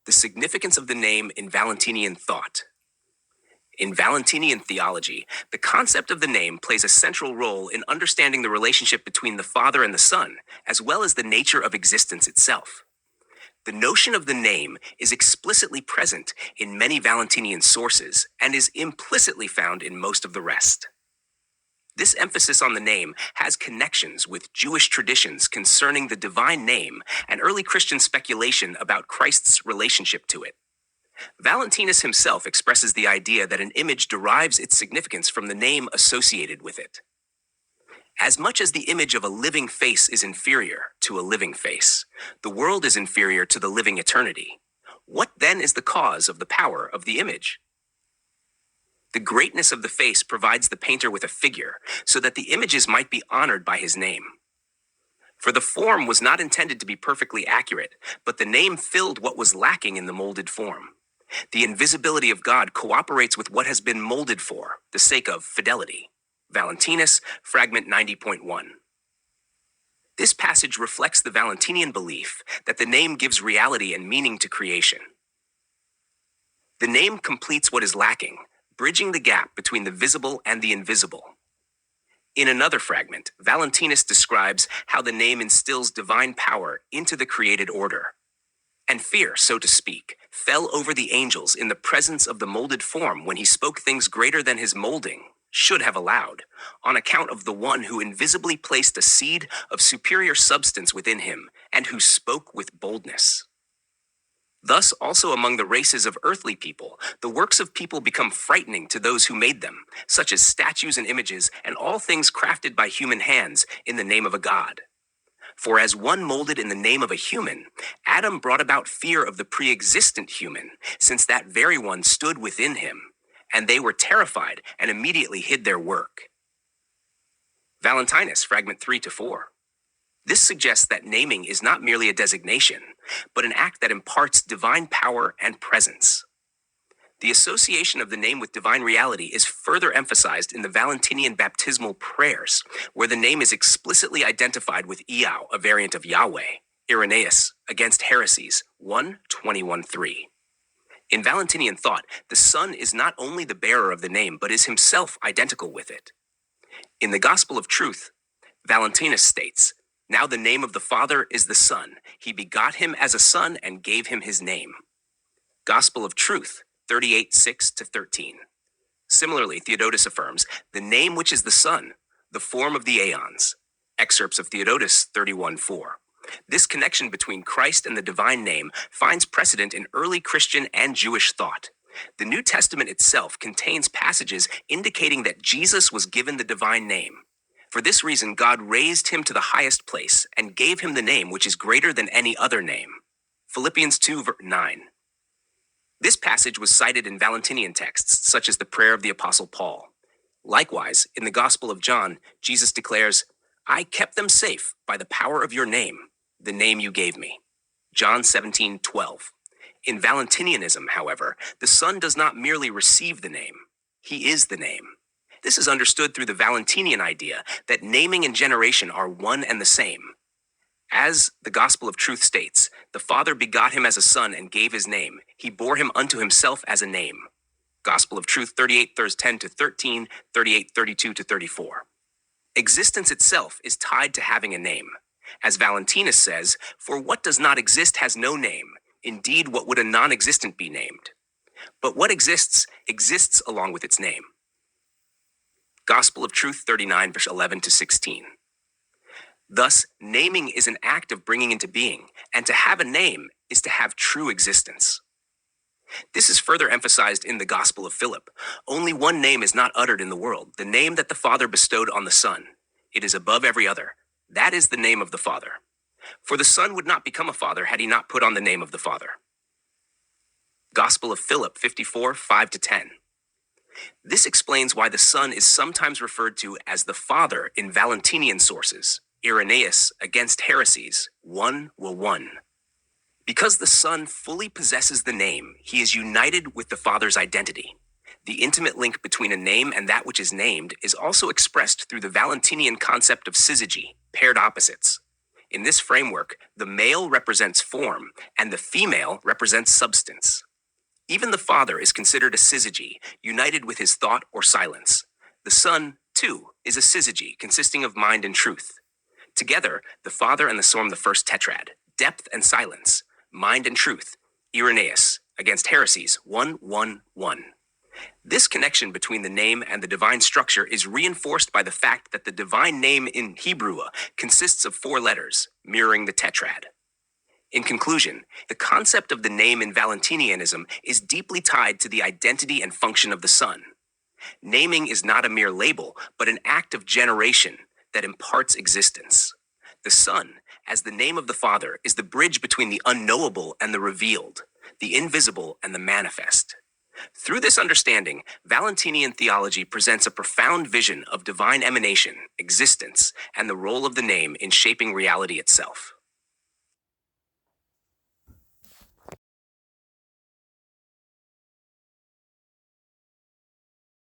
The significance of the name in Valentinian thought. In Valentinian theology, the concept of the name plays a central role in understanding the relationship between the Father and the Son, as well as the nature of existence itself. The notion of the name is explicitly present in many Valentinian sources and is implicitly found in most of the rest. This emphasis on the name has connections with Jewish traditions concerning the divine name and early Christian speculation about Christ's relationship to it. Valentinus himself expresses the idea that an image derives its significance from the name associated with it. As much as the image of a living face is inferior to a living face, the world is inferior to the living eternity. What then is the cause of the power of the image? The greatness of the face provides the painter with a figure, so that the images might be honored by his name. For the form was not intended to be perfectly accurate, but the name filled what was lacking in the molded form. The invisibility of God cooperates with what has been molded for the sake of fidelity. Valentinus, Fragment 90.1. This passage reflects the Valentinian belief that the name gives reality and meaning to creation. The name completes what is lacking, bridging the gap between the visible and the invisible. In another fragment, Valentinus describes how the name instills divine power into the created order. And fear, so to speak, fell over the angels in the presence of the molded form when he spoke things greater than his molding should have allowed, on account of the one who invisibly placed a seed of superior substance within him, and who spoke with boldness. Thus, also among the races of earthly people, the works of people become frightening to those who made them, such as statues and images, and all things crafted by human hands in the name of a god. For as one molded in the name of a human, Adam brought about fear of the pre-existent human, since that very one stood within him, and they were terrified and immediately hid their work. Valentinus, Fragment 3-4. This suggests that naming is not merely a designation, but an act that imparts divine power and presence. The association of the name with divine reality is further emphasized in the Valentinian baptismal prayers, where the name is explicitly identified with Iau, a variant of Yahweh, Irenaeus, Against Heresies, 1:21-3. In Valentinian thought, the Son is not only the bearer of the name, but is himself identical with it. In the Gospel of Truth, Valentinus states, "Now the name of the Father is the Son. He begot him as a son and gave him his name." Gospel of Truth, 38:6-13. Similarly, Theodotus affirms, "The name which is the Son, the form of the aeons." Excerpts of Theodotus 31:4. This connection between Christ and the divine name finds precedent in early Christian and Jewish thought. The New Testament itself contains passages indicating that Jesus was given the divine name. For this reason, God raised him to the highest place and gave him the name which is greater than any other name. Philippians 2:9. This passage was cited in Valentinian texts, such as the prayer of the Apostle Paul. Likewise, in the Gospel of John, Jesus declares, "I kept them safe by the power of your name, the name you gave me." John 17:12. In Valentinianism, however, the Son does not merely receive the name. He is the name. This is understood through the Valentinian idea that naming and generation are one and the same. As the Gospel of Truth states, the Father begot him as a son and gave his name. He bore him unto himself as a name. Gospel of Truth 38:10-13, 38:32-34. Existence itself is tied to having a name. As Valentinus says, "For what does not exist has no name. Indeed, what would a non-existent be named? But what exists, exists along with its name." Gospel of Truth 39:11-16. Thus, naming is an act of bringing into being, and to have a name is to have true existence. This is further emphasized in the Gospel of Philip. Only one name is not uttered in the world, the name that the Father bestowed on the Son. It is above every other. That is the name of the Father. For the Son would not become a father had he not put on the name of the Father. Gospel of Philip 54:5-10. This explains why the Son is sometimes referred to as the Father in Valentinian sources. Irenaeus, Against Heresies, 1:1. Because the Son fully possesses the name, he is united with the Father's identity. The intimate link between a name and that which is named is also expressed through the Valentinian concept of syzygy, paired opposites. In this framework, the male represents form and the female represents substance. Even the Father is considered a syzygy, united with his thought or silence. The Son, too, is a syzygy consisting of mind and truth. Together, the Father and the Son form the first tetrad, depth and silence, mind and truth, Irenaeus, against heresies 1-1-1. This connection between the name and the divine structure is reinforced by the fact that the divine name in Hebrew consists of 4 letters, mirroring the tetrad. In conclusion, the concept of the name in Valentinianism is deeply tied to the identity and function of the Son. Naming is not a mere label, but an act of generation that imparts existence. The Son, as the name of the Father, is the bridge between the unknowable and the revealed, the invisible and the manifest. Through this understanding, Valentinian theology presents a profound vision of divine emanation, existence, and the role of the name in shaping reality itself.